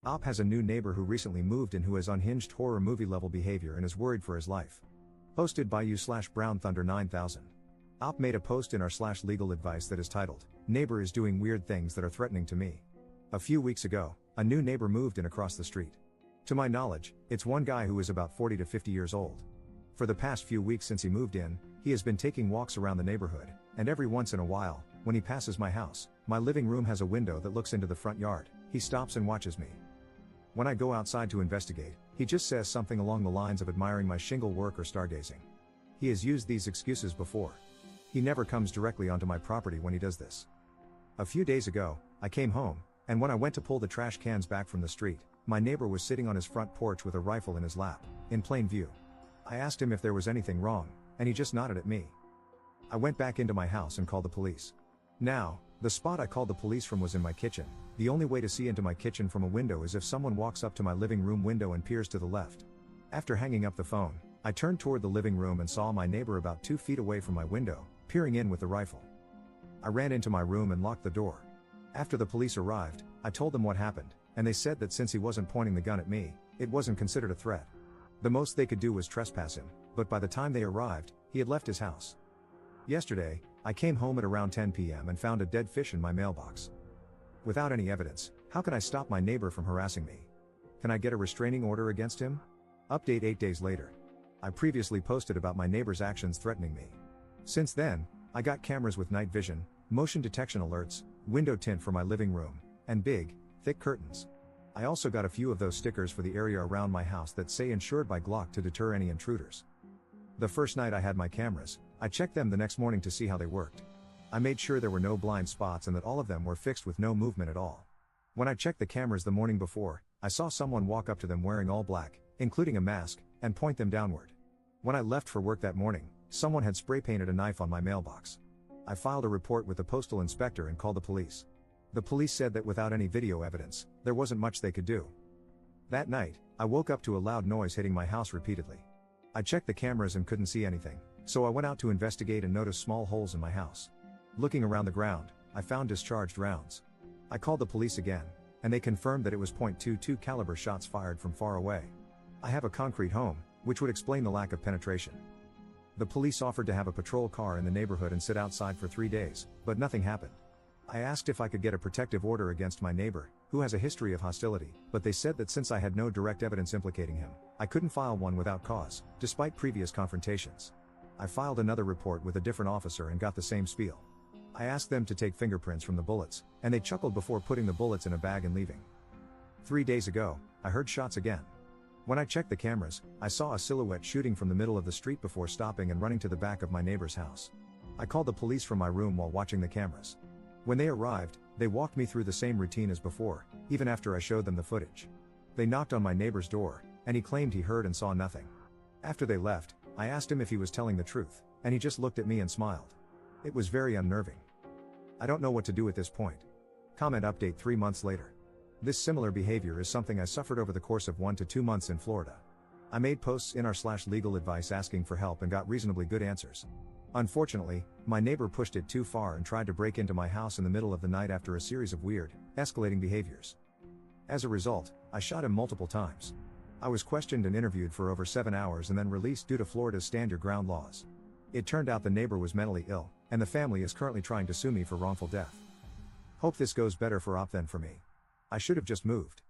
Op has a new neighbor who recently moved in who has unhinged horror movie level behavior and is worried for his life. Posted by u/Brown Thunder 9000. Op made a post in our /legal advice that is titled, "Neighbor is doing weird things that are threatening to me." A few weeks ago, a new neighbor moved in across the street. To my knowledge, it's one guy who is about 40 to 50 years old. For the past few weeks since he moved in, he has been taking walks around the neighborhood, and every once in a while, when he passes my house, my living room has a window that looks into the front yard, he stops and watches me. When I go outside to investigate, he just says something along the lines of admiring my shingle work or stargazing. He has used these excuses before. He never comes directly onto my property when he does this. A few days ago, I came home, and when I went to pull the trash cans back from the street, my neighbor was sitting on his front porch with a rifle in his lap, in plain view. I asked him if there was anything wrong, and he just nodded at me. I went back into my house and called the police. Now, the spot I called the police from was in my kitchen. The only way to see into my kitchen from a window is if someone walks up to my living room window and peers to the left. After hanging up the phone, I turned toward the living room and saw my neighbor about 2 feet away from my window, peering in with the rifle. I ran into my room and locked the door. After the police arrived, I told them what happened, and they said that since he wasn't pointing the gun at me, it wasn't considered a threat. The most they could do was trespass him, but by the time they arrived, he had left his house. Yesterday, I came home at around 10 p.m. and found a dead fish in my mailbox. Without any evidence, how can I stop my neighbor from harassing me? Can I get a restraining order against him? Update 8 days later. I previously posted about my neighbor's actions threatening me. Since then, I got cameras with night vision, motion detection alerts, window tint for my living room, and big, thick curtains. I also got a few of those stickers for the area around my house that say insured by Glock to deter any intruders. The first night I had my cameras, I checked them the next morning to see how they worked. I made sure there were no blind spots and that all of them were fixed with no movement at all. When I checked the cameras the morning before, I saw someone walk up to them wearing all black, including a mask, and point them downward. When I left for work that morning, someone had spray painted a knife on my mailbox. I filed a report with the postal inspector and called the police. The police said that without any video evidence, there wasn't much they could do. That night, I woke up to a loud noise hitting my house repeatedly. I checked the cameras and couldn't see anything, so I went out to investigate and noticed small holes in my house. Looking around the ground, I found discharged rounds. I called the police again, and they confirmed that it was .22 caliber shots fired from far away. I have a concrete home, which would explain the lack of penetration. The police offered to have a patrol car in the neighborhood and sit outside for 3 days, but nothing happened. I asked if I could get a protective order against my neighbor, who has a history of hostility, but they said that since I had no direct evidence implicating him, I couldn't file one without cause, despite previous confrontations. I filed another report with a different officer and got the same spiel. I asked them to take fingerprints from the bullets, and they chuckled before putting the bullets in a bag and leaving. 3 days ago, I heard shots again. When I checked the cameras, I saw a silhouette shooting from the middle of the street before stopping and running to the back of my neighbor's house. I called the police from my room while watching the cameras. When they arrived, they walked me through the same routine as before, even after I showed them the footage. They knocked on my neighbor's door, and he claimed he heard and saw nothing. After they left, I asked him if he was telling the truth, and he just looked at me and smiled. It was very unnerving. I don't know what to do at this point. Comment update 3 months later. This similar behavior is something I suffered over the course of 1 to 2 months in Florida. I made posts in our /legal advice asking for help and got reasonably good answers. Unfortunately, my neighbor pushed it too far and tried to break into my house in the middle of the night after a series of weird, escalating behaviors. As a result, I shot him multiple times. I was questioned and interviewed for over 7 hours and then released due to Florida's stand your ground laws. It turned out the neighbor was mentally ill, and the family is currently trying to sue me for wrongful death. Hope this goes better for Op than for me. I should have just moved.